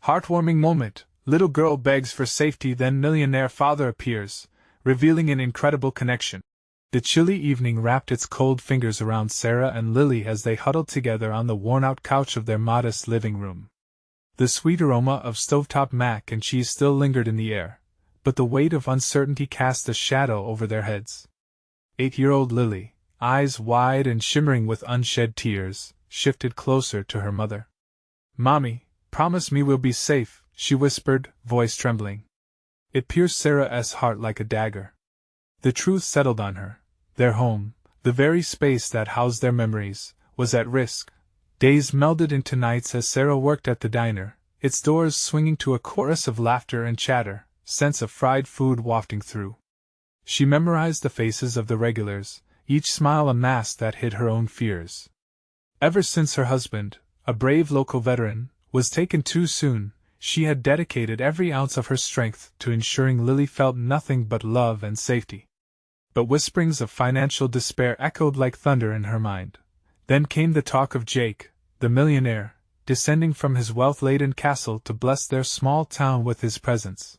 Heartwarming moment. Little girl begs for safety, then millionaire father appears, revealing an incredible connection. The chilly evening wrapped its cold fingers around Sarah and Lily as they huddled together on the worn-out couch of their modest living room. The sweet aroma of stovetop mac and cheese still lingered in the air, but the weight of uncertainty cast a shadow over their heads. 8-year-old Lily, eyes wide and shimmering with unshed tears, shifted closer to her mother. "Mommy, promise me we'll be safe," she whispered, voice trembling. It pierced Sarah's heart like a dagger. The truth settled on her. Their home, the very space that housed their memories, was at risk. Days melded into nights as Sarah worked at the diner, its doors swinging to a chorus of laughter and chatter, scents of fried food wafting through. She memorized the faces of the regulars, each smile a mask that hid her own fears. Ever since her husband, a brave local veteran, was taken too soon, she had dedicated every ounce of her strength to ensuring Lily felt nothing but love and safety. But whisperings of financial despair echoed like thunder in her mind. Then came the talk of Jake, the millionaire, descending from his wealth-laden castle to bless their small town with his presence.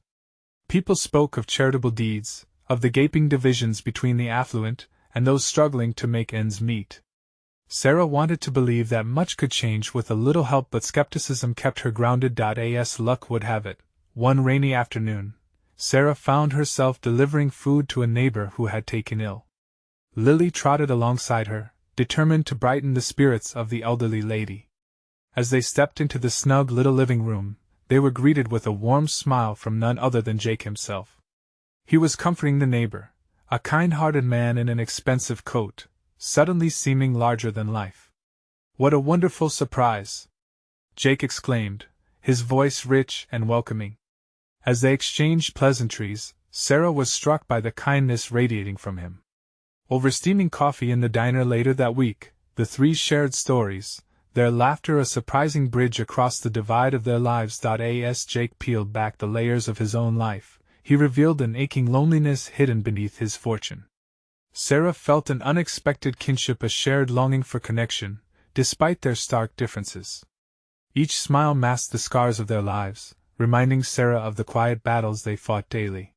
People spoke of charitable deeds, of the gaping divisions between the affluent and those struggling to make ends meet. Sarah wanted to believe that much could change with a little help, but skepticism kept her grounded. As luck would have it, one rainy afternoon, Sarah found herself delivering food to a neighbor who had taken ill. Lily trotted alongside her, determined to brighten the spirits of the elderly lady. As they stepped into the snug little living room, they were greeted with a warm smile from none other than Jake himself. He was comforting the neighbor, a kind-hearted man in an expensive coat, suddenly seeming larger than life. "What a wonderful surprise!" Jake exclaimed, his voice rich and welcoming. As they exchanged pleasantries, Sarah was struck by the kindness radiating from him. Over steaming coffee in the diner later that week, the three shared stories, their laughter a surprising bridge across the divide of their lives. As Jake peeled back the layers of his own life, he revealed an aching loneliness hidden beneath his fortune. Sarah felt an unexpected kinship, a shared longing for connection, despite their stark differences. Each smile masked the scars of their lives, reminding Sarah of the quiet battles they fought daily.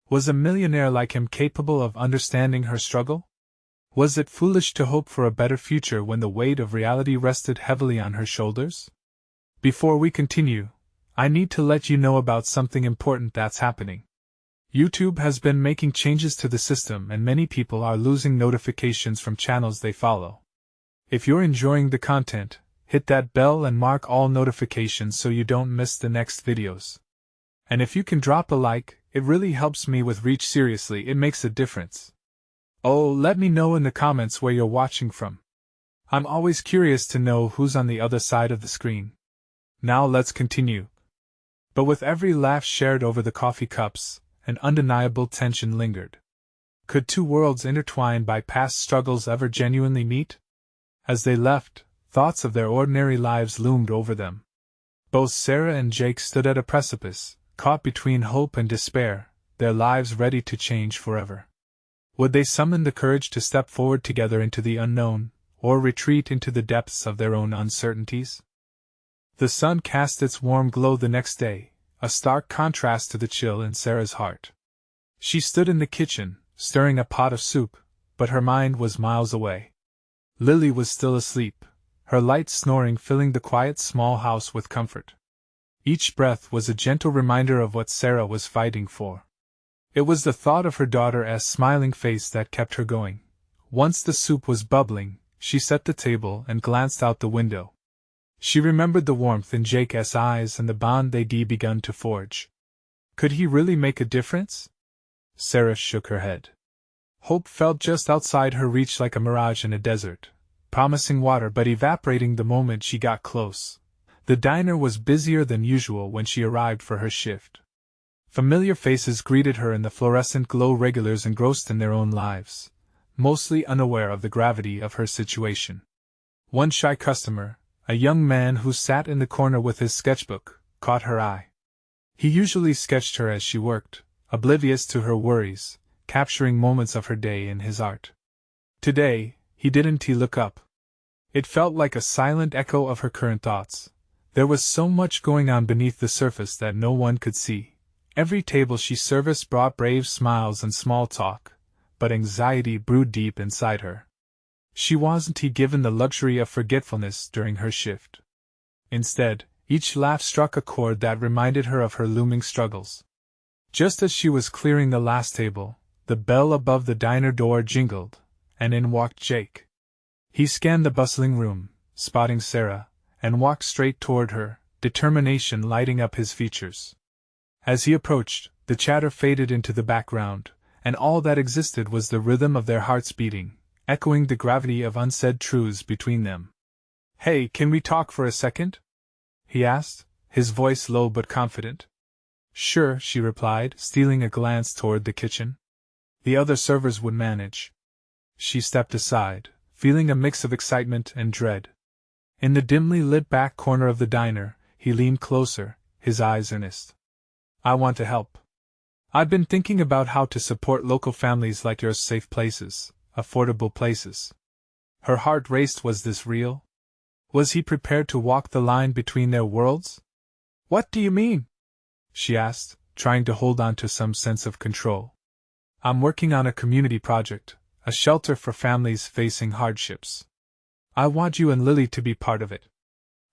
Was a millionaire like him capable of understanding her struggle? Was it foolish to hope for a better future when the weight of reality rested heavily on her shoulders? Before we continue, I need to let you know about something important that's happening. YouTube has been making changes to the system, and many people are losing notifications from channels they follow. If you're enjoying the content, hit that bell and mark all notifications so you don't miss the next videos. And if you can drop a like, it really helps me with reach. Seriously, it makes a difference. Oh, let me know in the comments where you're watching from. I'm always curious to know who's on the other side of the screen. Now let's continue. But with every laugh shared over the coffee cups, an undeniable tension lingered. Could two worlds intertwined by past struggles ever genuinely meet? As they left, thoughts of their ordinary lives loomed over them. Both Sarah and Jake stood at a precipice, caught between hope and despair, their lives ready to change forever. Would they summon the courage to step forward together into the unknown, or retreat into the depths of their own uncertainties? The sun cast its warm glow the next day, a stark contrast to the chill in Sarah's heart. She stood in the kitchen, stirring a pot of soup, but her mind was miles away. Lily was still asleep, her light snoring filling the quiet small house with comfort. Each breath was a gentle reminder of what Sarah was fighting for. It was the thought of her daughter's smiling face that kept her going. Once the soup was bubbling, she set the table and glanced out the window. She remembered the warmth in Jake's eyes and the bond they'd begun to forge. Could he really make a difference? Sarah shook her head. Hope felt just outside her reach like a mirage in a desert, promising water but evaporating the moment she got close. The diner was busier than usual when she arrived for her shift. Familiar faces greeted her in the fluorescent glow, regulars engrossed in their own lives, mostly unaware of the gravity of her situation. One shy customer, a young man who sat in the corner with his sketchbook, caught her eye. He usually sketched her as she worked, oblivious to her worries, capturing moments of her day in his art. Today, he didn't look up. It felt like a silent echo of her current thoughts, There was so much going on beneath the surface that no one could see. Every table she serviced brought brave smiles and small talk, but anxiety brewed deep inside her. She wasn't given the luxury of forgetfulness during her shift. Instead, each laugh struck a chord that reminded her of her looming struggles. Just as she was clearing the last table, the bell above the diner door jingled, and in walked Jake. He scanned the bustling room, spotting Sarah, and walked straight toward her, determination lighting up his features. As he approached, the chatter faded into the background, and all that existed was the rhythm of their hearts beating, echoing the gravity of unsaid truths between them. "Hey, can we talk for a second?" he asked, his voice low but confident. "Sure," she replied, stealing a glance toward the kitchen. The other servers would manage. She stepped aside, feeling a mix of excitement and dread. In the dimly lit back corner of the diner, he leaned closer, his eyes earnest. "I want to help. I've been thinking about how to support local families like yours, safe places, affordable places." Her heart raced. Was this real? Was he prepared to walk the line between their worlds? "What do you mean?" she asked, trying to hold on to some sense of control. "I'm working on a community project, a shelter for families facing hardships. I want you and Lily to be part of it.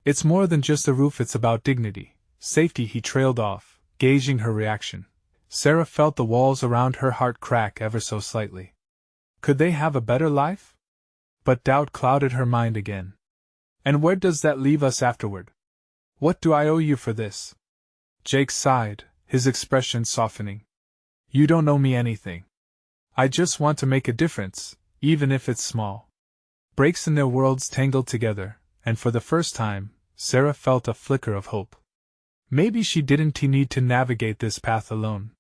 It's more than just a roof, it's about dignity, safety." He trailed off, gauging her reaction. Sarah felt the walls around her heart crack ever so slightly. Could they have a better life? But doubt clouded her mind again. "And where does that leave us afterward? What do I owe you for this?" Jake sighed, his expression softening. "You don't owe me anything. I just want to make a difference, even if it's small." Breaks in their worlds tangled together, and for the first time, Sarah felt a flicker of hope. Maybe she didn't need to navigate this path alone.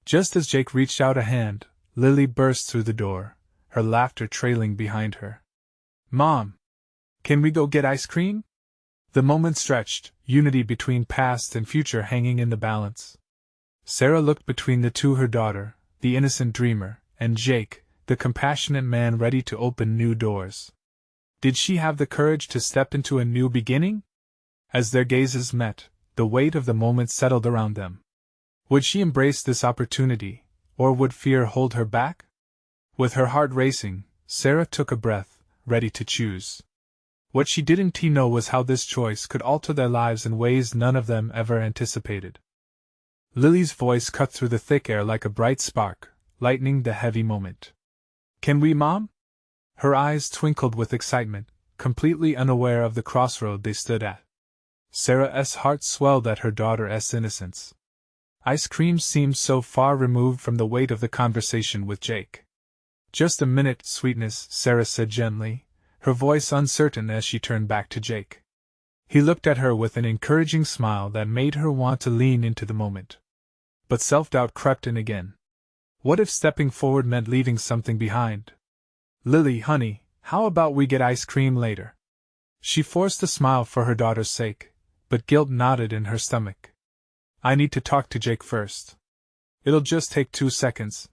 Just as Jake reached out a hand, Lily burst through the door, her laughter trailing behind her. "Mom! Can we go get ice cream?" The moment stretched, unity between past and future hanging in the balance. Sarah looked between the two, her daughter, the innocent dreamer, and Jake, the compassionate man ready to open new doors. Did she have the courage to step into a new beginning? As their gazes met, the weight of the moment settled around them. Would she embrace this opportunity, or would fear hold her back? With her heart racing, Sarah took a breath, ready to choose. What she didn't know was how this choice could alter their lives in ways none of them ever anticipated. Lily's voice cut through the thick air like a bright spark, lightening the heavy moment. "Can we, Mom?" Her eyes twinkled with excitement, completely unaware of the crossroad they stood at. Sarah's heart swelled at her daughter's innocence. Ice cream seemed so far removed from the weight of the conversation with Jake. "Just a minute, sweetness," Sarah said gently, her voice uncertain as she turned back to Jake. He looked at her with an encouraging smile that made her want to lean into the moment. But self-doubt crept in again. What if stepping forward meant leaving something behind? "Lily, honey, how about we get ice cream later?" She forced a smile for her daughter's sake, but guilt knotted in her stomach. "I need to talk to Jake first. It'll just take 2 seconds."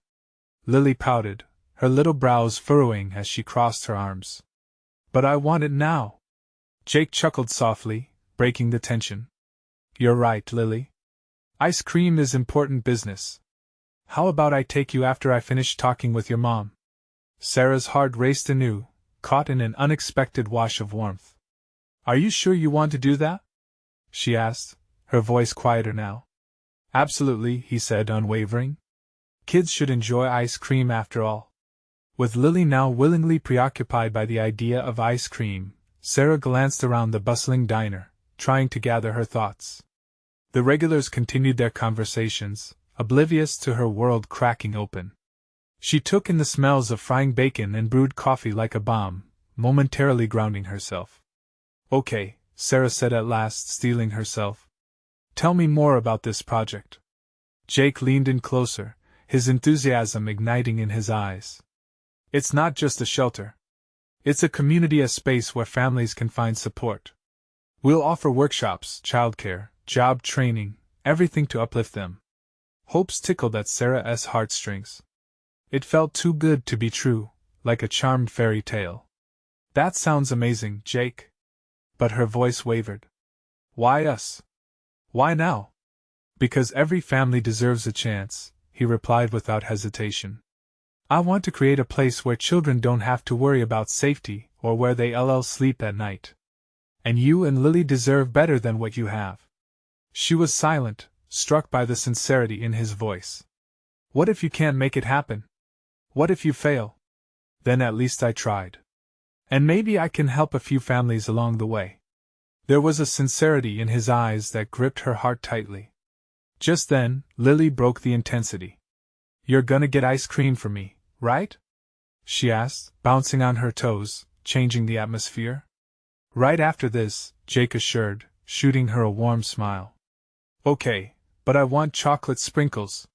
Lily pouted, her little brows furrowing as she crossed her arms. "But I want it now." Jake chuckled softly, breaking the tension. "You're right, Lily. Ice cream is important business. How about I take you after I finish talking with your mom?" Sarah's heart raced anew, caught in an unexpected wash of warmth. "Are you sure you want to do that?" she asked, her voice quieter now. "Absolutely," he said, unwavering. "Kids should enjoy ice cream after all." With Lily now willingly preoccupied by the idea of ice cream, Sarah glanced around the bustling diner, trying to gather her thoughts. The regulars continued their conversations, oblivious to her world cracking open. She took in the smells of frying bacon and brewed coffee like a bomb, momentarily grounding herself. "Okay," Sarah said at last, steeling herself. "Tell me more about this project." Jake leaned in closer, his enthusiasm igniting in his eyes. "It's not just a shelter. It's a community, a space where families can find support. We'll offer workshops, childcare, job training, everything to uplift them." Hopes tickled at Sarah's heartstrings. It felt too good to be true, like a charmed fairy tale. "That sounds amazing, Jake." But her voice wavered. Why us? Why now? Because every family deserves a chance, he replied without hesitation. I want to create a place where children don't have to worry about safety or where they sleep at night. And you and Lily deserve better than what you have. She was silent, struck by the sincerity in his voice. What if you can't make it happen? What if you fail? Then at least I tried. And maybe I can help a few families along the way. There was a sincerity in his eyes that gripped her heart tightly. Just then, Lily broke the intensity. You're gonna get ice cream for me, right? She asked, bouncing on her toes, changing the atmosphere. Right after this, Jake assured, shooting her a warm smile. Okay, but I want chocolate sprinkles.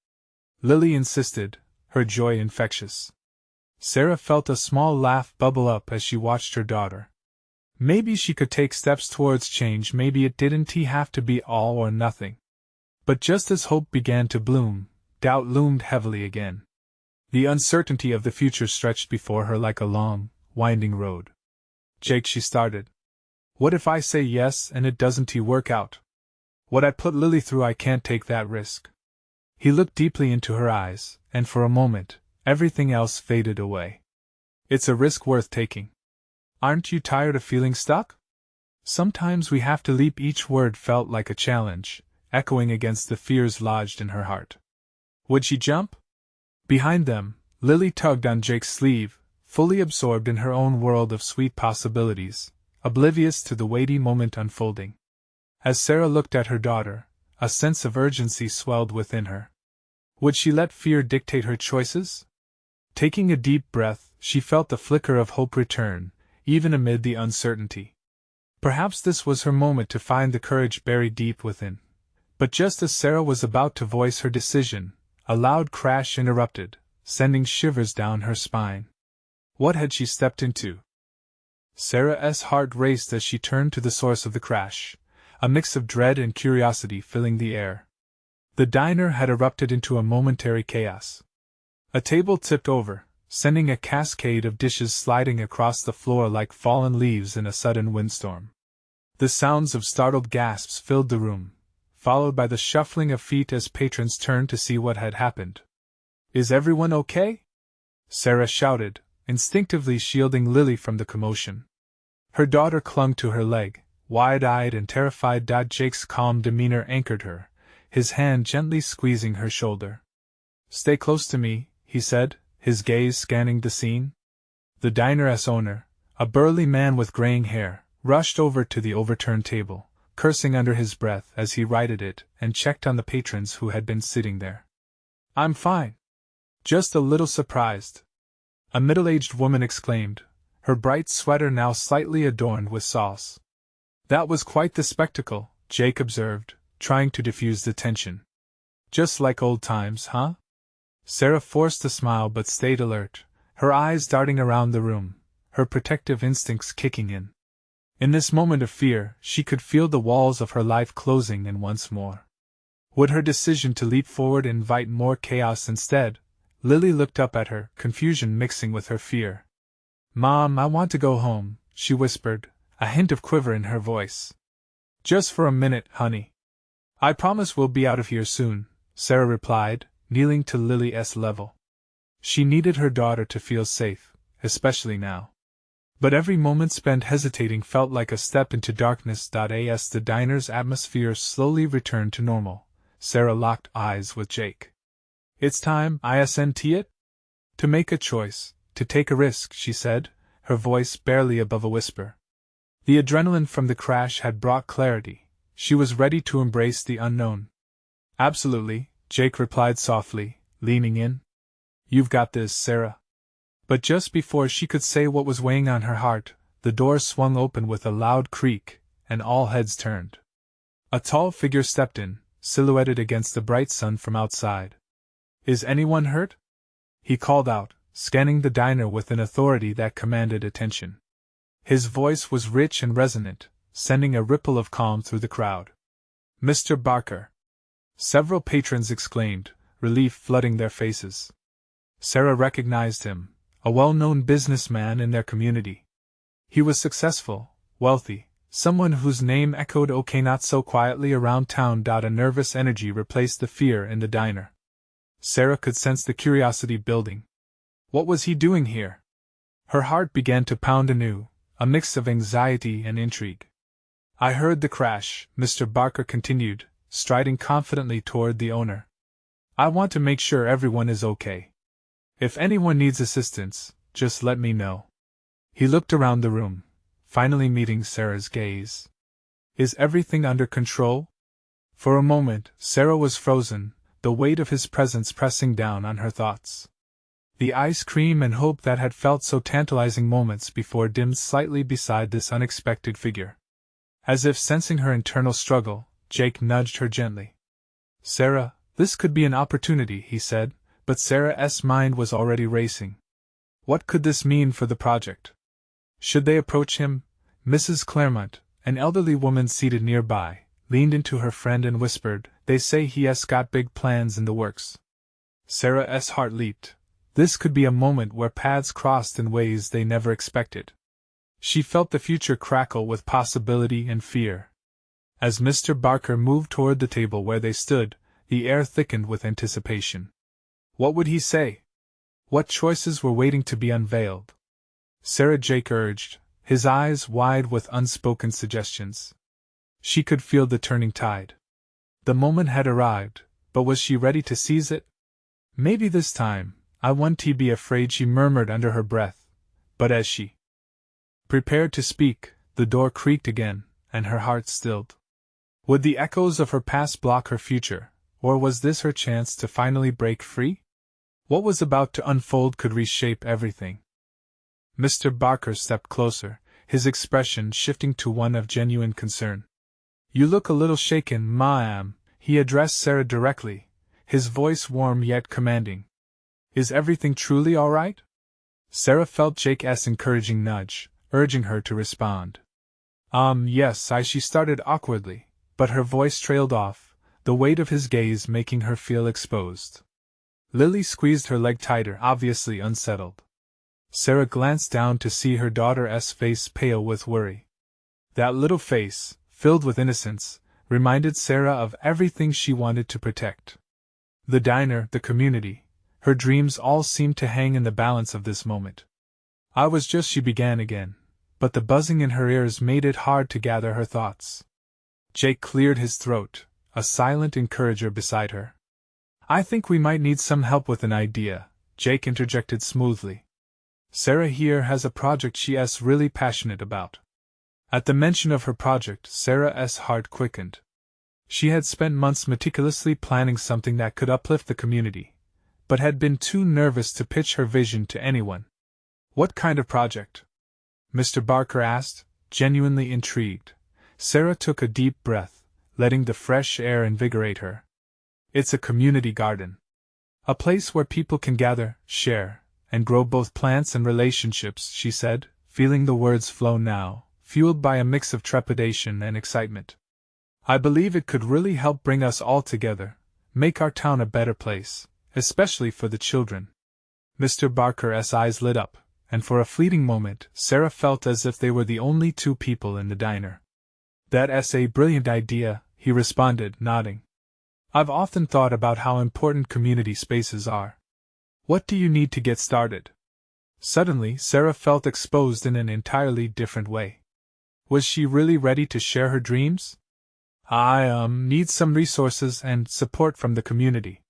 Lily insisted, her joy infectious. Sarah felt a small laugh bubble up as she watched her daughter. Maybe she could take steps towards change, maybe it didn't have to be all or nothing. But just as hope began to bloom, doubt loomed heavily again. The uncertainty of the future stretched before her like a long, winding road. Jake, she started. What if I say yes and it doesn't work out? What I put Lily through, I can't take that risk. He looked deeply into her eyes, and for a moment, everything else faded away. It's a risk worth taking. Aren't you tired of feeling stuck? Sometimes we have to leap. Each word felt like a challenge, echoing against the fears lodged in her heart. Would she jump? Behind them, Lily tugged on Jake's sleeve, fully absorbed in her own world of sweet possibilities, oblivious to the weighty moment unfolding. As Sarah looked at her daughter, a sense of urgency swelled within her. Would she let fear dictate her choices? Taking a deep breath, she felt the flicker of hope return, even amid the uncertainty. Perhaps this was her moment to find the courage buried deep within. But just as Sarah was about to voice her decision, a loud crash interrupted, sending shivers down her spine. What had she stepped into? Sarah's heart raced as she turned to the source of the crash, a mix of dread and curiosity filling the air. The diner had erupted into a momentary chaos. A table tipped over, sending a cascade of dishes sliding across the floor like fallen leaves in a sudden windstorm. The sounds of startled gasps filled the room, followed by the shuffling of feet as patrons turned to see what had happened. Is everyone okay? Sarah shouted, instinctively shielding Lily from the commotion. Her daughter clung to her leg, wide-eyed and terrified. Jake's calm demeanor anchored her, his hand gently squeezing her shoulder. Stay close to me, he said, his gaze scanning the scene. The diner's owner, a burly man with graying hair, rushed over to the overturned table, cursing under his breath as he righted it and checked on the patrons who had been sitting there. I'm fine. Just a little surprised. A middle-aged woman exclaimed, her bright sweater now slightly adorned with sauce. That was quite the spectacle, Jake observed, trying to diffuse the tension. Just like old times, huh? Sarah forced a smile but stayed alert, her eyes darting around the room, her protective instincts kicking in. In this moment of fear, she could feel the walls of her life closing in once more. Would her decision to leap forward invite more chaos instead? Lily looked up at her, confusion mixing with her fear. Mom, I want to go home, she whispered, a hint of quiver in her voice. Just for a minute, honey. I promise we'll be out of here soon, Sarah replied, kneeling to Lily's level. She needed her daughter to feel safe, especially now. But every moment spent hesitating felt like a step into darkness. As the diner's atmosphere slowly returned to normal, Sarah locked eyes with Jake. It's time, isn't it? To make a choice, to take a risk, she said, her voice barely above a whisper. The adrenaline from the crash had brought clarity. She was ready to embrace the unknown. Absolutely, Jake replied softly, leaning in. You've got this, Sarah. But just before she could say what was weighing on her heart, the door swung open with a loud creak, and all heads turned. A tall figure stepped in, silhouetted against the bright sun from outside. Is anyone hurt? He called out, scanning the diner with an authority that commanded attention. His voice was rich and resonant, sending a ripple of calm through the crowd. Mr. Barker! Several patrons exclaimed, relief flooding their faces. Sarah recognized him, a well-known businessman in their community. He was successful, wealthy, Someone whose name echoed okay not so quietly around town. A nervous energy replaced the fear in the diner. Sarah could sense the curiosity building. What was he doing here? Her heart began to pound anew, a mix of anxiety and intrigue. I heard the crash, Mr. Barker continued, striding confidently toward the owner. I want to make sure everyone is okay. If anyone needs assistance, just let me know. He looked around the room, finally meeting Sarah's gaze. Is everything under control? For a moment, Sarah was frozen, the weight of his presence pressing down on her thoughts. The ice cream and hope that had felt so tantalizing moments before dimmed slightly beside this unexpected figure. As if sensing her internal struggle, Jake nudged her gently. Sarah, this could be an opportunity, he said, but Sarah's mind was already racing. What could this mean for the project? Should they approach him? Mrs. Claremont, an elderly woman seated nearby, leaned into her friend and whispered, They say he's got big plans in the works. Sarah's heart leaped. This could be a moment where paths crossed in ways they never expected. She felt the future crackle with possibility and fear. As Mr. Barker moved toward the table where they stood, the air thickened with anticipation. What would he say? What choices were waiting to be unveiled? Sarah, Jake urged, his eyes wide with unspoken suggestions. She could feel the turning tide. The moment had arrived, but was she ready to seize it? Maybe this time, I won't be afraid, she murmured under her breath, but as she prepared to speak, the door creaked again, and her heart stilled. Would the echoes of her past block her future, or was this her chance to finally break free? What was about to unfold could reshape everything. Mr. Barker stepped closer, his expression shifting to one of genuine concern. You look a little shaken, ma'am, he addressed Sarah directly, his voice warm yet commanding. Is everything truly all right? Sarah felt Jake's encouraging nudge, urging her to respond. Yes, she started awkwardly, but her voice trailed off, the weight of his gaze making her feel exposed. Lily squeezed her leg tighter, obviously unsettled. Sarah glanced down to see her daughter's face pale with worry. That little face, filled with innocence, reminded Sarah of everything she wanted to protect. The diner, the community, her dreams all seemed to hang in the balance of this moment. She began again, but the buzzing in her ears made it hard to gather her thoughts. Jake cleared his throat, a silent encourager beside her. I think we might need some help with an idea, Jake interjected smoothly. Sarah here has a project she's really passionate about. At the mention of her project, Sarah's heart quickened. She had spent months meticulously planning something that could uplift the community, but had been too nervous to pitch her vision to anyone. What kind of project? Mr. Barker asked, genuinely intrigued. Sarah took a deep breath, letting the fresh air invigorate her. It's a community garden. A place where people can gather, share, and grow both plants and relationships, she said, feeling the words flow now, fueled by a mix of trepidation and excitement. I believe it could really help bring us all together, make our town a better place, especially for the children. Mr. Barker's eyes lit up, and for a fleeting moment, Sarah felt as if they were the only two people in the diner. That's a brilliant idea, he responded, nodding. I've often thought about how important community spaces are. What do you need to get started? Suddenly, Sarah felt exposed in an entirely different way. Was she really ready to share her dreams? I need some resources and support from the community.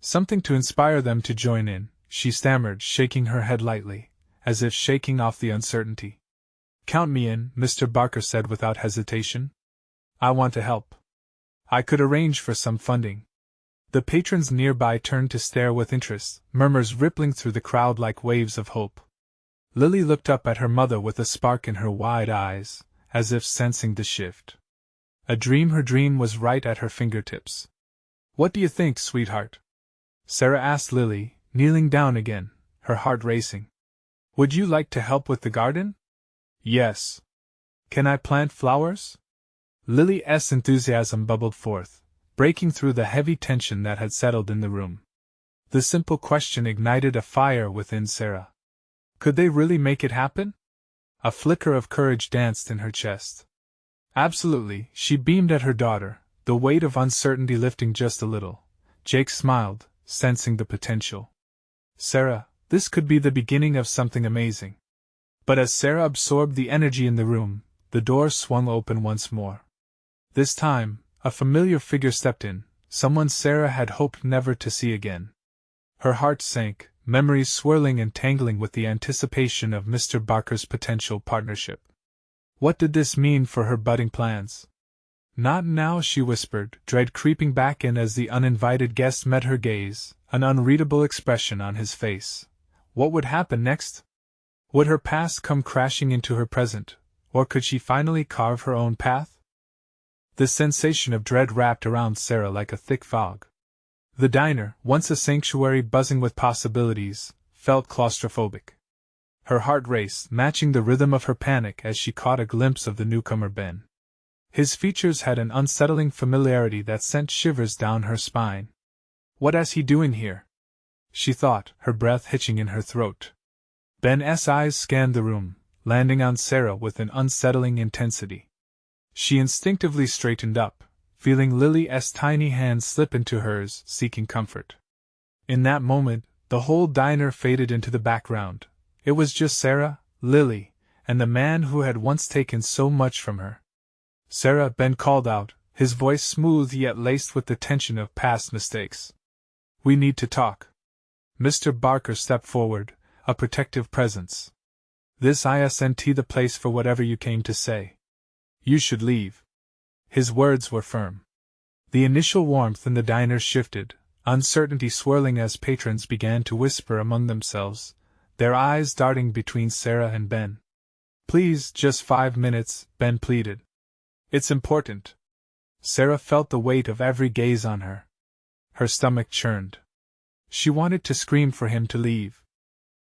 Something to inspire them to join in, she stammered, shaking her head lightly, as if shaking off the uncertainty. Count me in, Mr. Barker said without hesitation. I want to help. I could arrange for some funding. The patrons nearby turned to stare with interest, murmurs rippling through the crowd like waves of hope. Lily looked up at her mother with a spark in her wide eyes, as if sensing the shift. Her dream was right at her fingertips. What do you think, sweetheart? Sarah asked Lily, kneeling down again, her heart racing. Would you like to help with the garden? Yes. Can I plant flowers? Lily's enthusiasm bubbled forth, breaking through the heavy tension that had settled in the room. The simple question ignited a fire within Sarah. Could they really make it happen? A flicker of courage danced in her chest. Absolutely, she beamed at her daughter, the weight of uncertainty lifting just a little. Jake smiled, sensing the potential. Sarah, this could be the beginning of something amazing. But as Sarah absorbed the energy in the room, the door swung open once more. This time, a familiar figure stepped in, someone Sarah had hoped never to see again. Her heart sank, memories swirling and tangling with the anticipation of Mr. Barker's potential partnership. What did this mean for her budding plans? Not now, she whispered, dread creeping back in as the uninvited guest met her gaze, an unreadable expression on his face. What would happen next? Would her past come crashing into her present, or could she finally carve her own path? The sensation of dread wrapped around Sarah like a thick fog. The diner, once a sanctuary buzzing with possibilities, felt claustrophobic. Her heart raced, matching the rhythm of her panic as she caught a glimpse of the newcomer Ben. His features had an unsettling familiarity that sent shivers down her spine. What is he doing here? She thought, her breath hitching in her throat. Ben's eyes scanned the room, landing on Sarah with an unsettling intensity. She instinctively straightened up, feeling Lily's tiny hand slip into hers, seeking comfort. In that moment, the whole diner faded into the background. It was just Sarah, Lily, and the man who had once taken so much from her. Sarah, Ben called out, his voice smooth yet laced with the tension of past mistakes. We need to talk. Mr. Barker stepped forward, a protective presence. This isn't the place for whatever you came to say. You should leave. His words were firm. The initial warmth in the diner shifted, uncertainty swirling as patrons began to whisper among themselves, their eyes darting between Sarah and Ben. Please, just 5 minutes, Ben pleaded. It's important. Sarah felt the weight of every gaze on her. Her stomach churned. She wanted to scream for him to leave.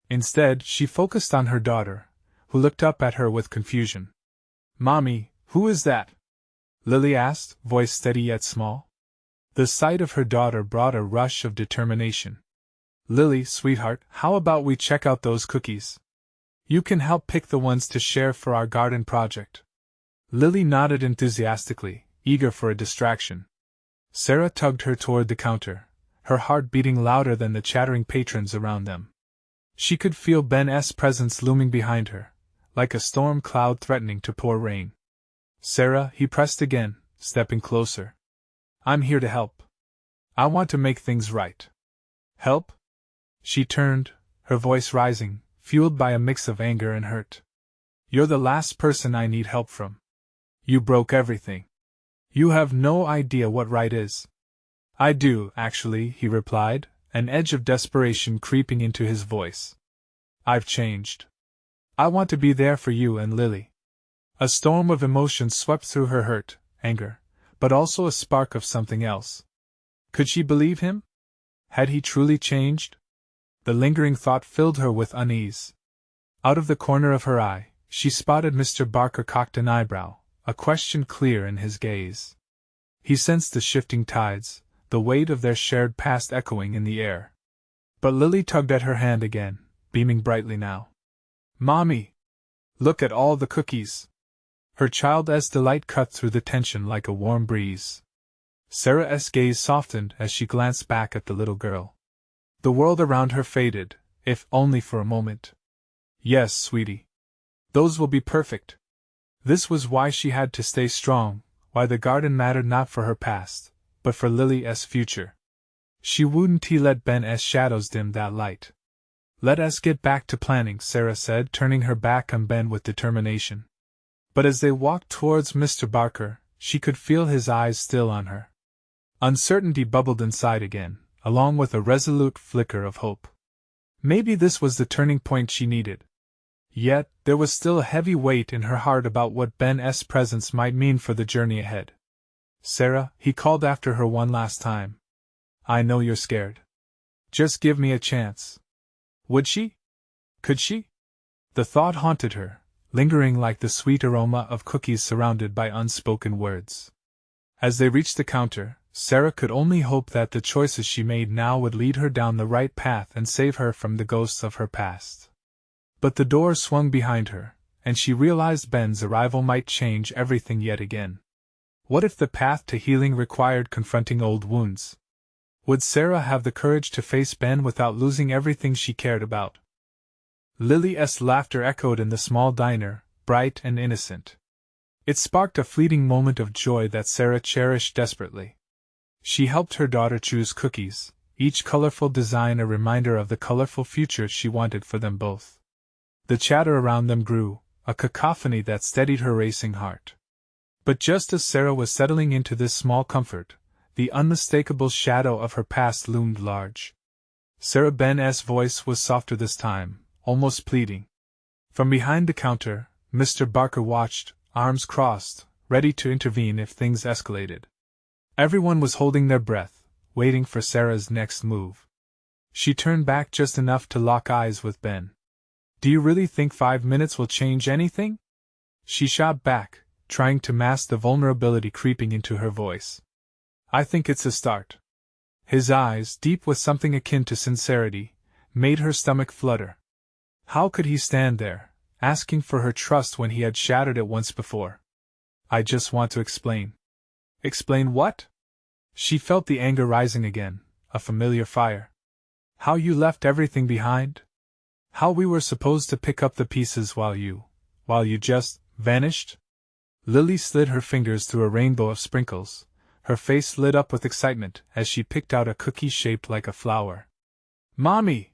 Instead, she focused on her daughter, who looked up at her with confusion. Mommy, who is that? Lily asked, voice steady yet small. The sight of her daughter brought a rush of determination. Lily, sweetheart, how about we check out those cookies? You can help pick the ones to share for our garden project. Lily nodded enthusiastically, eager for a distraction. Sarah tugged her toward the counter, her heart beating louder than the chattering patrons around them. She could feel Ben's presence looming behind her, like a storm cloud threatening to pour rain. Sarah, he pressed again, stepping closer. I'm here to help. I want to make things right. Help? She turned, her voice rising, fueled by a mix of anger and hurt. You're the last person I need help from. You broke everything. You have no idea what right is. I do, actually, he replied, an edge of desperation creeping into his voice. I've changed. I want to be there for you and Lily. A storm of emotion swept through her, hurt, anger, but also a spark of something else. Could she believe him? Had he truly changed? The lingering thought filled her with unease. Out of the corner of her eye, she spotted Mr. Barker cocked an eyebrow, a question clear in his gaze. He sensed the shifting tides, the weight of their shared past echoing in the air. But Lily tugged at her hand again, beaming brightly now. Mommy! Look at all the cookies! Her child's delight cut through the tension like a warm breeze. Sarah's gaze softened as she glanced back at the little girl. The world around her faded, if only for a moment. Yes, sweetie. Those will be perfect. This was why she had to stay strong, why the garden mattered not for her past, but for Lily's future. She wouldn't let Ben's shadows dim that light. Let us get back to planning, Sarah said, turning her back on Ben with determination. But as they walked towards Mr. Barker, she could feel his eyes still on her. Uncertainty bubbled inside again, along with a resolute flicker of hope. Maybe this was the turning point she needed. Yet, there was still a heavy weight in her heart about what Ben's presence might mean for the journey ahead. Sarah, he called after her one last time. I know you're scared. Just give me a chance. Would she? Could she? The thought haunted her, lingering like the sweet aroma of cookies surrounded by unspoken words. As they reached the counter, Sarah could only hope that the choices she made now would lead her down the right path and save her from the ghosts of her past. But the door swung behind her, and she realized Ben's arrival might change everything yet again. What if the path to healing required confronting old wounds? Would Sarah have the courage to face Ben without losing everything she cared about? Lily's laughter echoed in the small diner, bright and innocent. It sparked a fleeting moment of joy that Sarah cherished desperately. She helped her daughter choose cookies, each colorful design a reminder of the colorful future she wanted for them both. The chatter around them grew, a cacophony that steadied her racing heart. But just as Sarah was settling into this small comfort, the unmistakable shadow of her past loomed large. Sarah Ben's voice was softer this time, almost pleading. From behind the counter, Mr. Barker watched, arms crossed, ready to intervene if things escalated. Everyone was holding their breath, waiting for Sarah's next move. She turned back just enough to lock eyes with Ben. "Do you really think 5 minutes will change anything?" she shot back, trying to mask the vulnerability creeping into her voice. "I think it's a start." His eyes, deep with something akin to sincerity, made her stomach flutter. How could he stand there, asking for her trust when he had shattered it once before? "I just want to explain." "Explain what?" She felt the anger rising again, a familiar fire. "How you left everything behind? How we were supposed to pick up the pieces while you just vanished?" Lily slid her fingers through a rainbow of sprinkles. Her face lit up with excitement as she picked out a cookie shaped like a flower. "Mommy!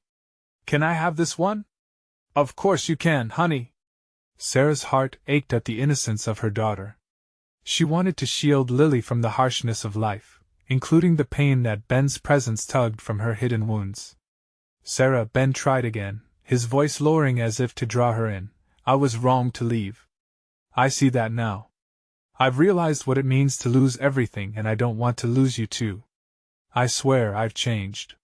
Can I have this one?" "Of course you can, honey." Sarah's heart ached at the innocence of her daughter. She wanted to shield Lily from the harshness of life, including the pain that Ben's presence tugged from her hidden wounds. "Sarah," Ben tried again, his voice lowering as if to draw her in, "I was wrong to leave. I see that now. I've realized what it means to lose everything, and I don't want to lose you too. I swear I've changed."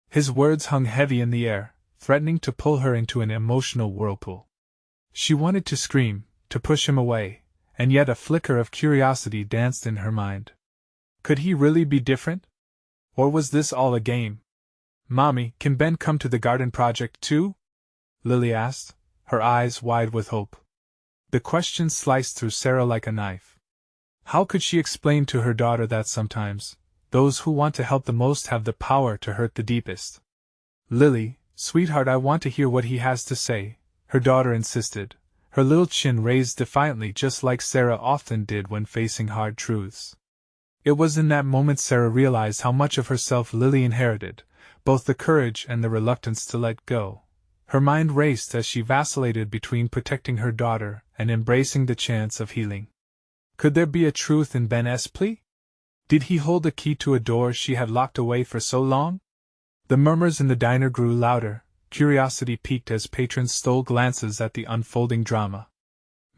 His words hung heavy in the air, threatening to pull her into an emotional whirlpool. She wanted to scream, to push him away, and yet a flicker of curiosity danced in her mind. Could he really be different? Or was this all a game? "Mommy, can Ben come to the garden project too?" Lily asked, her eyes wide with hope. The question sliced through Sarah like a knife. How could she explain to her daughter that sometimes, those who want to help the most have the power to hurt the deepest? "Lily, sweetheart, I want to hear what he has to say," her daughter insisted, her little chin raised defiantly just like Sarah often did when facing hard truths. It was in that moment Sarah realized how much of herself Lily inherited, both the courage and the reluctance to let go. Her mind raced as she vacillated between protecting her daughter and embracing the chance of healing. Could there be a truth in Ben's plea? Did he hold a key to a door she had locked away for so long? The murmurs in the diner grew louder, curiosity piqued as patrons stole glances at the unfolding drama.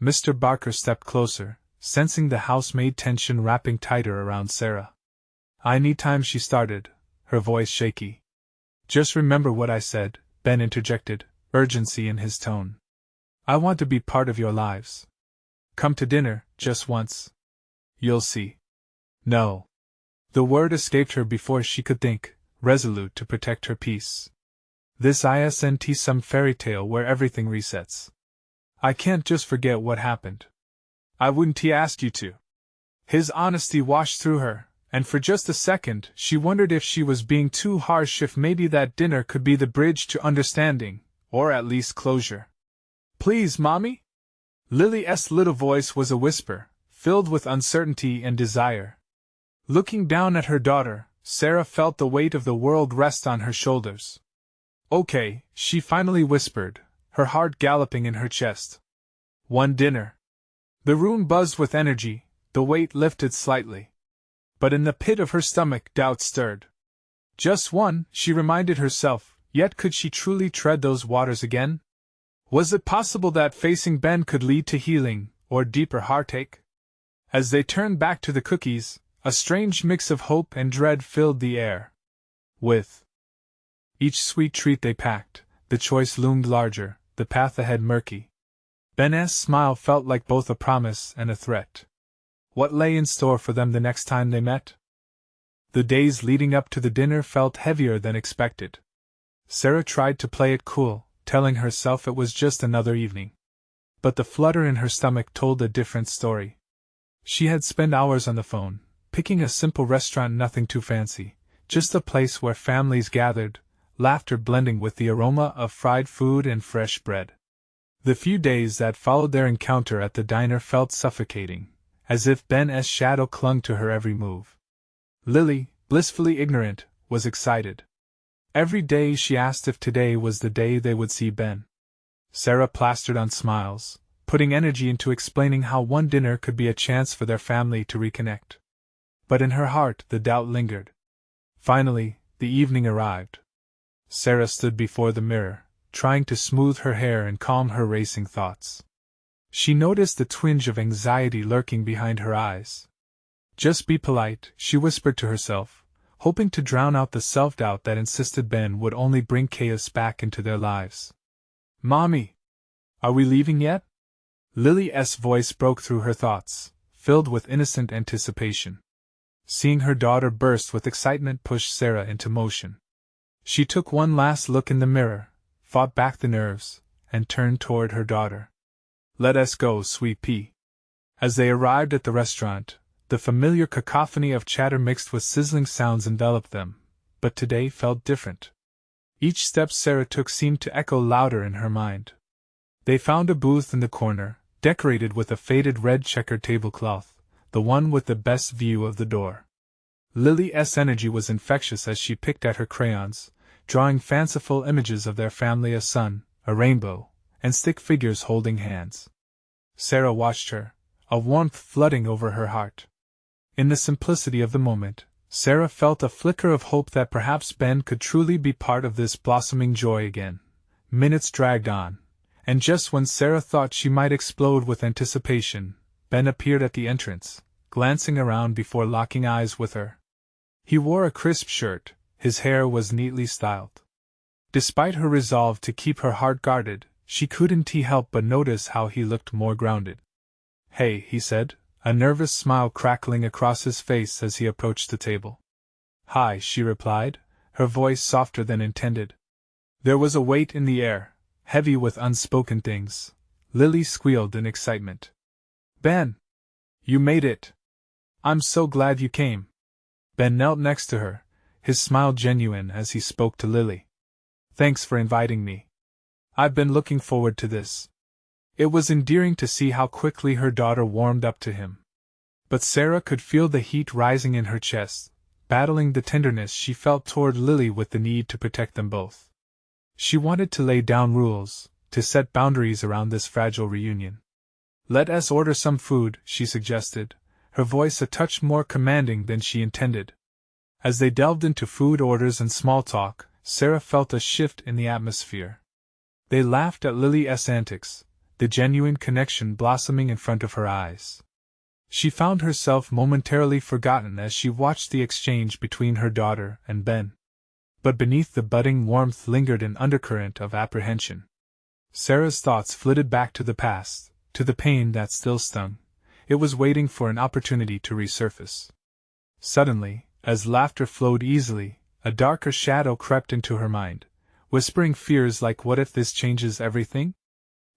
Mr. Barker stepped closer, sensing the housemaid tension wrapping tighter around Sarah. "I need time," she started, her voice shaky. "Just remember what I said," Ben interjected, urgency in his tone. "I want to be part of your lives. Come to dinner, just once. You'll see." "No." The word escaped her before she could think, resolute to protect her peace. "This isn't some fairy tale where everything resets. I can't just forget what happened." "I wouldn't ask you to." His honesty washed through her, and for just a second she wondered if she was being too harsh, if maybe that dinner could be the bridge to understanding, or at least closure. "Please, Mommy?" Lily's little voice was a whisper, filled with uncertainty and desire. Looking down at her daughter, Sarah felt the weight of the world rest on her shoulders. "Okay," she finally whispered, her heart galloping in her chest. "One dinner." The room buzzed with energy, the weight lifted slightly. But in the pit of her stomach doubt stirred. Just one, she reminded herself, yet could she truly tread those waters again? Was it possible that facing Ben could lead to healing, or deeper heartache? As they turned back to the cookies, a strange mix of hope and dread filled the air. With each sweet treat they packed, the choice loomed larger, the path ahead murky. Ben's smile felt like both a promise and a threat. What lay in store for them the next time they met? The days leading up to the dinner felt heavier than expected. Sarah tried to play it cool, telling herself it was just another evening. but the flutter in her stomach told a different story. She had spent hours on the phone, picking a simple restaurant, nothing too fancy, just a place where families gathered, laughter blending with the aroma of fried food and fresh bread. The few days that followed their encounter at the diner felt suffocating, as if Ben's shadow clung to her every move. Lily, blissfully ignorant, was excited. Every day she asked if today was the day they would see Ben. Sarah plastered on smiles, putting energy into explaining how one dinner could be a chance for their family to reconnect. But in her heart the doubt lingered. Finally, the evening arrived. Sarah stood before the mirror, trying to smooth her hair and calm her racing thoughts. She noticed the twinge of anxiety lurking behind her eyes. Just be polite, she whispered to herself, hoping to drown out the self-doubt that insisted Ben would only bring chaos back into their lives. Mommy! Are we leaving yet? Lily's voice broke through her thoughts, filled with innocent anticipation. Seeing her daughter burst with excitement pushed Sarah into motion. She took one last look in the mirror, fought back the nerves, and turned toward her daughter. Let us go, sweet pea. As they arrived at the restaurant, the familiar cacophony of chatter mixed with sizzling sounds enveloped them, but today felt different. Each step Sarah took seemed to echo louder in her mind. They found a booth in the corner, decorated with a faded red checkered tablecloth, the one with the best view of the door. Lily's energy was infectious as she picked at her crayons, drawing fanciful images of their family: a sun, a rainbow, and stick figures holding hands. Sarah watched her, a warmth flooding over her heart. In the simplicity of the moment, Sarah felt a flicker of hope that perhaps Ben could truly be part of this blossoming joy again. Minutes dragged on, and just when Sarah thought she might explode with anticipation, Ben appeared at the entrance, glancing around before locking eyes with her. He wore a crisp shirt, his hair was neatly styled. Despite her resolve to keep her heart guarded, she couldn't help but notice how he looked more grounded. Hey, he said, a nervous smile crackling across his face as he approached the table. Hi, she replied, her voice softer than intended. There was a weight in the air, heavy with unspoken things. Lily squealed in excitement. Ben! You made it! I'm so glad you came. Ben knelt next to her, his smile genuine as he spoke to Lily. Thanks for inviting me. I've been looking forward to this. It was endearing to see how quickly her daughter warmed up to him. But Sarah could feel the heat rising in her chest, battling the tenderness she felt toward Lily with the need to protect them both. She wanted to lay down rules, to set boundaries around this fragile reunion. Let us order some food, she suggested, her voice a touch more commanding than she intended. As they delved into food orders and small talk, Sarah felt a shift in the atmosphere. They laughed at Lily's antics, the genuine connection blossoming in front of her eyes. She found herself momentarily forgotten as she watched the exchange between her daughter and Ben. But beneath the budding warmth lingered an undercurrent of apprehension. Sarah's thoughts flitted back to the past, to the pain that still stung. It was waiting for an opportunity to resurface. Suddenly, as laughter flowed easily, a darker shadow crept into her mind, whispering fears like, what if this changes everything?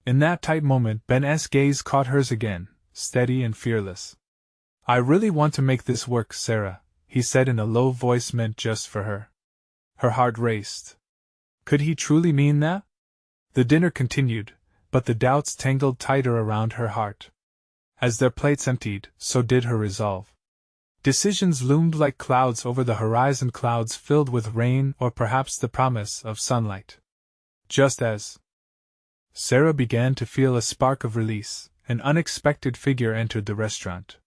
In that tight moment Ben's gaze caught hers again, steady and fearless. I really want to make this work, Sarah, he said in a low voice meant just for her. Her heart raced. Could he truly mean that? The dinner continued, but the doubts tangled tighter around her heart. As their plates emptied, so did her resolve. Decisions loomed like clouds over the horizon, clouds filled with rain or perhaps the promise of sunlight. Just as Sarah began to feel a spark of release, an unexpected figure entered the restaurant.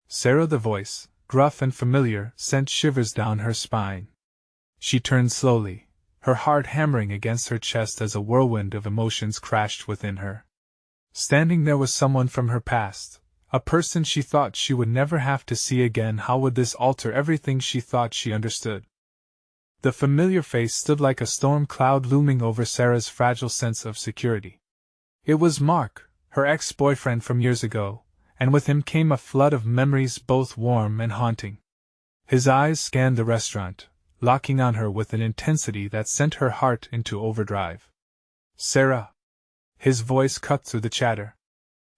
Sarah, the voice, gruff and familiar, sent shivers down her spine. She turned slowly, her heart hammering against her chest as a whirlwind of emotions crashed within her. Standing there was someone from her past, a person she thought she would never have to see again. How would this alter everything she thought she understood? The familiar face stood like a storm cloud looming over Sarah's fragile sense of security. It was Mark, her ex-boyfriend from years ago, and with him came a flood of memories both warm and haunting. His eyes scanned the restaurant, locking on her with an intensity that sent her heart into overdrive. Sarah! His voice cut through the chatter.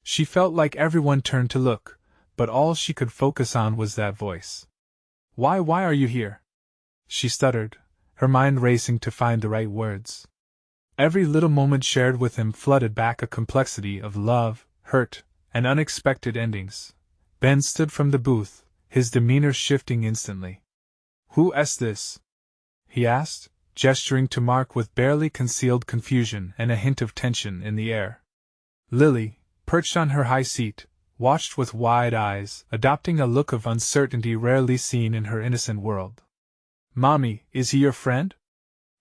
She felt like everyone turned to look, but all she could focus on was that voice. Why are you here? She stuttered, her mind racing to find the right words. Every little moment shared with him flooded back a complexity of love, hurt, and unexpected endings. Ben stood from the booth, his demeanor shifting instantly. Who's this? He asked, gesturing to Mark with barely concealed confusion and a hint of tension in the air. Lily, perched on her high seat, watched with wide eyes, adopting a look of uncertainty rarely seen in her innocent world. Mommy, is he your friend?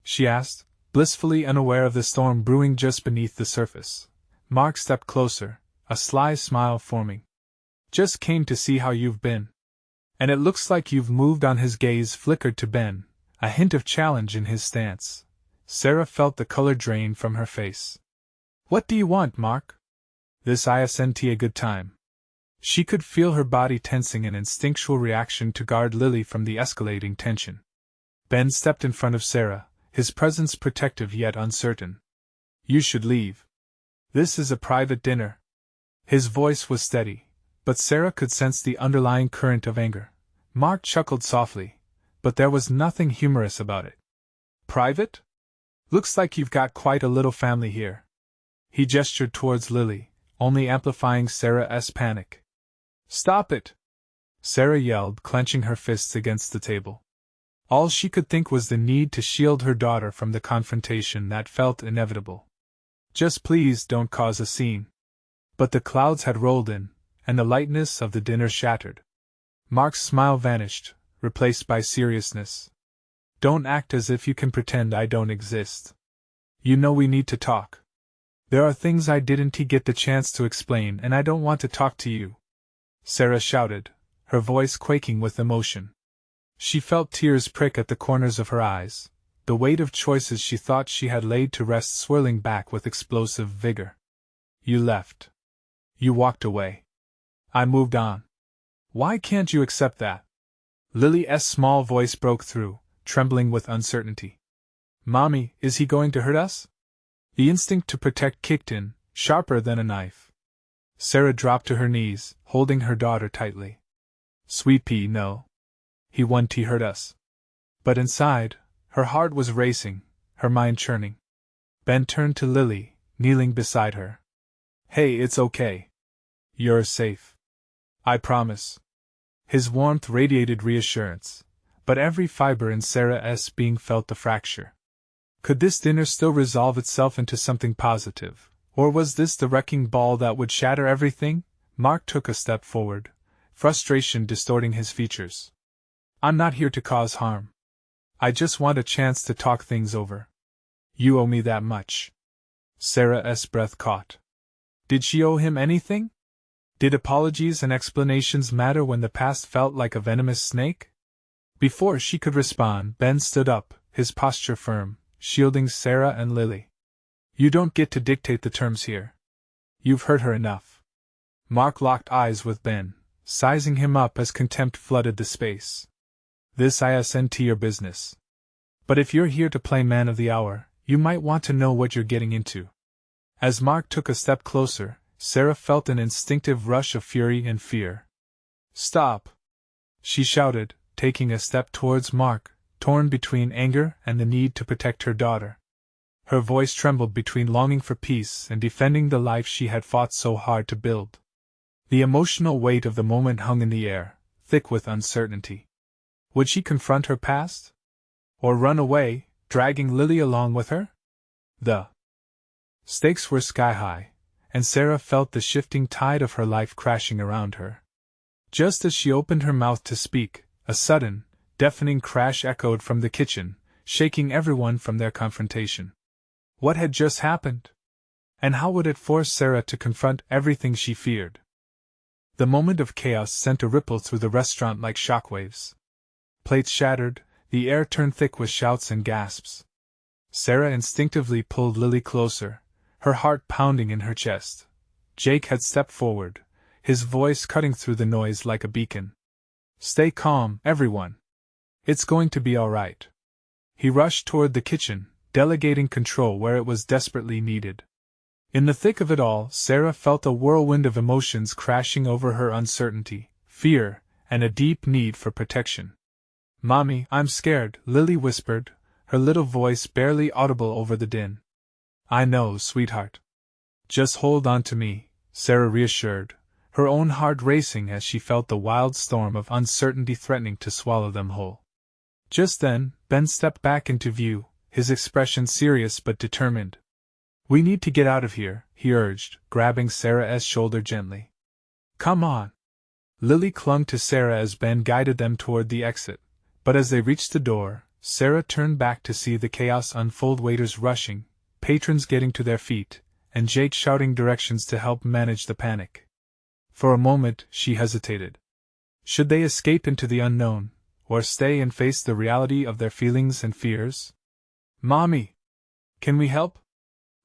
She asked, blissfully unaware of the storm brewing just beneath the surface. Mark stepped closer, a sly smile forming. Just came to see how you've been. And it looks like you've moved on. His gaze flickered to Ben, a hint of challenge in his stance. Sarah felt the color drain from her face. What do you want, Mark? This isn't a good time. She could feel her body tensing, an instinctual reaction to guard Lily from the escalating tension. Ben stepped in front of Sarah, his presence protective yet uncertain. You should leave. This is a private dinner. His voice was steady, but Sarah could sense the underlying current of anger. Mark chuckled softly, but there was nothing humorous about it. Private? Looks like you've got quite a little family here. He gestured towards Lily, only amplifying Sarah's panic. Stop it! Sarah yelled, clenching her fists against the table. All she could think was the need to shield her daughter from the confrontation that felt inevitable. Just please don't cause a scene. But the clouds had rolled in, and the lightness of the dinner shattered. Mark's smile vanished, replaced by seriousness. Don't act as if you can pretend I don't exist. You know we need to talk. There are things I didn't get the chance to explain, and I don't want to talk to you. Sarah shouted, her voice quaking with emotion. She felt tears prick at the corners of her eyes, the weight of choices she thought she had laid to rest swirling back with explosive vigor. You left. You walked away. I moved on. Why can't you accept that? Lily's small voice broke through, trembling with uncertainty. Mommy, is he going to hurt us? The instinct to protect kicked in, sharper than a knife. Sarah dropped to her knees, holding her daughter tightly. Sweet pea, no. He won't hurt us. But inside, her heart was racing, her mind churning. Ben turned to Lily, kneeling beside her. Hey, it's okay. You're safe. I promise. His warmth radiated reassurance, but every fiber in Sarah's being felt the fracture. Could this dinner still resolve itself into something positive, or was this the wrecking ball that would shatter everything? Mark took a step forward, frustration distorting his features. I'm not here to cause harm. I just want a chance to talk things over. You owe me that much. Sarah's breath caught. Did she owe him anything? Did apologies and explanations matter when the past felt like a venomous snake? Before she could respond, Ben stood up, his posture firm, shielding Sarah and Lily. You don't get to dictate the terms here. You've hurt her enough. Mark locked eyes with Ben, sizing him up as contempt flooded the space. This isn't your business. But if you're here to play man of the hour, you might want to know what you're getting into. As Mark took a step closer, Sarah felt an instinctive rush of fury and fear. Stop! She shouted, taking a step towards Mark, torn between anger and the need to protect her daughter. Her voice trembled between longing for peace and defending the life she had fought so hard to build. The emotional weight of the moment hung in the air, thick with uncertainty. Would she confront her past? Or run away, dragging Lily along with her? The stakes were sky-high, and Sarah felt the shifting tide of her life crashing around her. Just as she opened her mouth to speak, a sudden, deafening crash echoed from the kitchen, shaking everyone from their confrontation. What had just happened? And how would it force Sarah to confront everything she feared? The moment of chaos sent a ripple through the restaurant like shockwaves. Plates shattered, the air turned thick with shouts and gasps. Sarah instinctively pulled Lily closer, her heart pounding in her chest. Jake had stepped forward, his voice cutting through the noise like a beacon. Stay calm, everyone. It's going to be all right. He rushed toward the kitchen, delegating control where it was desperately needed. In the thick of it all, Sarah felt a whirlwind of emotions crashing over her: uncertainty, fear, and a deep need for protection. "Mommy, I'm scared," Lily whispered, her little voice barely audible over the din. "I know, sweetheart. Just hold on to me," Sarah reassured, her own heart racing as she felt the wild storm of uncertainty threatening to swallow them whole. Just then, Ben stepped back into view, his expression serious but determined. "We need to get out of here," he urged, grabbing Sarah's shoulder gently. "Come on." Lily clung to Sarah as Ben guided them toward the exit, but as they reached the door, Sarah turned back to see the chaos unfold: waiters rushing, patrons getting to their feet, and Jake shouting directions to help manage the panic. For a moment, she hesitated. Should they escape into the unknown, or stay and face the reality of their feelings and fears? "Mommy! Can we help?"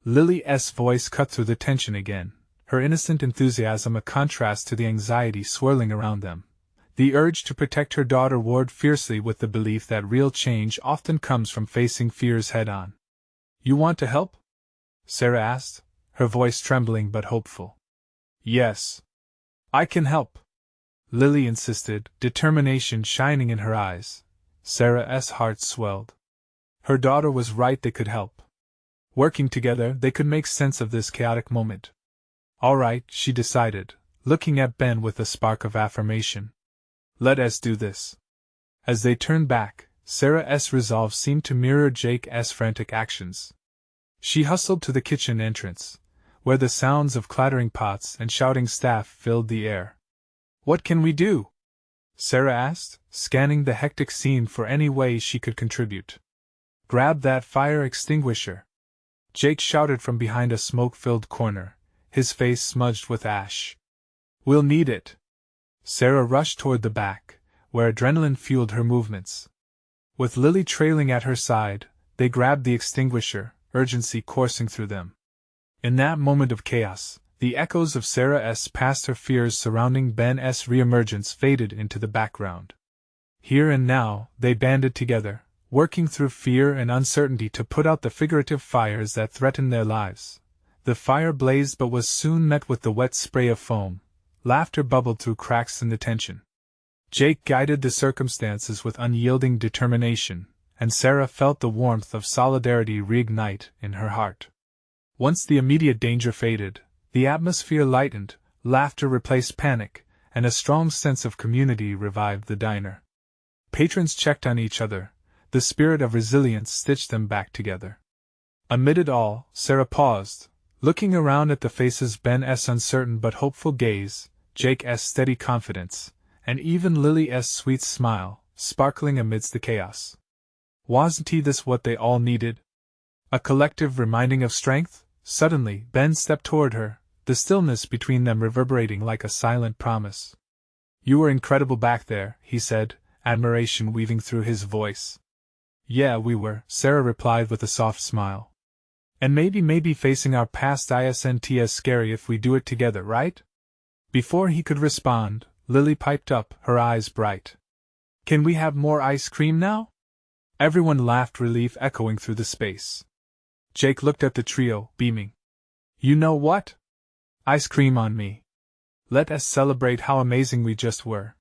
Lily's voice cut through the tension again, her innocent enthusiasm a contrast to the anxiety swirling around them. The urge to protect her daughter warred fiercely with the belief that real change often comes from facing fears head-on. "You want to help?" Sarah asked, her voice trembling but hopeful. "Yes. I can help," Lily insisted, determination shining in her eyes. Sarah's heart swelled. Her daughter was right, they could help. Working together, they could make sense of this chaotic moment. "All right," she decided, looking at Ben with a spark of affirmation. "Let us do this." As they turned back, Sarah's resolve seemed to mirror Jake's frantic actions. She hustled to the kitchen entrance, where the sounds of clattering pots and shouting staff filled the air. "What can we do?" Sarah asked, scanning the hectic scene for any way she could contribute. "Grab that fire extinguisher," Jake shouted from behind a smoke-filled corner, his face smudged with ash. "We'll need it." Sarah rushed toward the back, where adrenaline fueled her movements. With Lily trailing at her side, they grabbed the extinguisher, urgency coursing through them. In that moment of chaos, the echoes of Sarah's past, her fears surrounding Ben's reemergence, faded into the background. Here and now, they banded together, working through fear and uncertainty to put out the figurative fires that threatened their lives. The fire blazed but was soon met with the wet spray of foam. Laughter bubbled through cracks in the tension. Jake guided the circumstances with unyielding determination, and Sarah felt the warmth of solidarity reignite in her heart. Once the immediate danger faded, the atmosphere lightened, laughter replaced panic, and a strong sense of community revived the diner. Patrons checked on each other, the spirit of resilience stitched them back together. Amid it all, Sarah paused, looking around at the faces: Ben's uncertain but hopeful gaze, Jake's steady confidence, and even Lily's sweet smile, sparkling amidst the chaos. Wasn't this what they all needed? A collective reminding of strength? Suddenly, Ben stepped toward her, the stillness between them reverberating like a silent promise. "You were incredible back there," he said, admiration weaving through his voice. "Yeah, we were," Sarah replied with a soft smile. "And maybe facing our past isn't as scary if we do it together, right?" Before he could respond, Lily piped up, her eyes bright. "Can we have more ice cream now?" Everyone laughed, relief echoing through the space. Jake looked at the trio, beaming. "You know what? Ice cream on me. Let us celebrate how amazing we just were."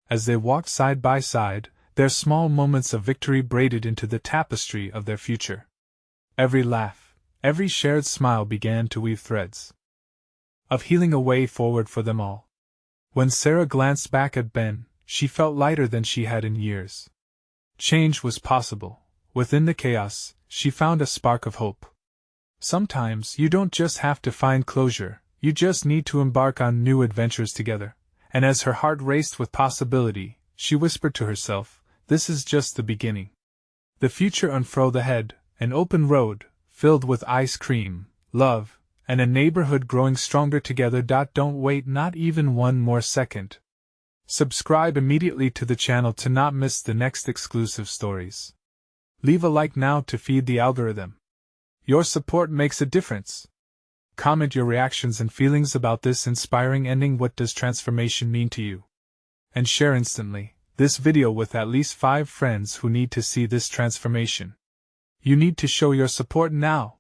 As they walked side by side, their small moments of victory braided into the tapestry of their future. Every laugh, every shared smile began to weave threads of healing, a way forward for them all. When Sarah glanced back at Ben, she felt lighter than she had in years. Change was possible. Within the chaos, she found a spark of hope. Sometimes you don't just have to find closure, you just need to embark on new adventures together. And as her heart raced with possibility, she whispered to herself, this is just the beginning. The future unfurled ahead, an open road, filled with ice cream, love, and a neighborhood growing stronger together. Don't wait not even one more second. Subscribe immediately to the channel to not miss the next exclusive stories. Leave a like now to feed the algorithm. Your support makes a difference. Comment your reactions and feelings about this inspiring ending. What does transformation mean to you? And share instantly this video with at least 5 friends who need to see this transformation. You need to show your support now.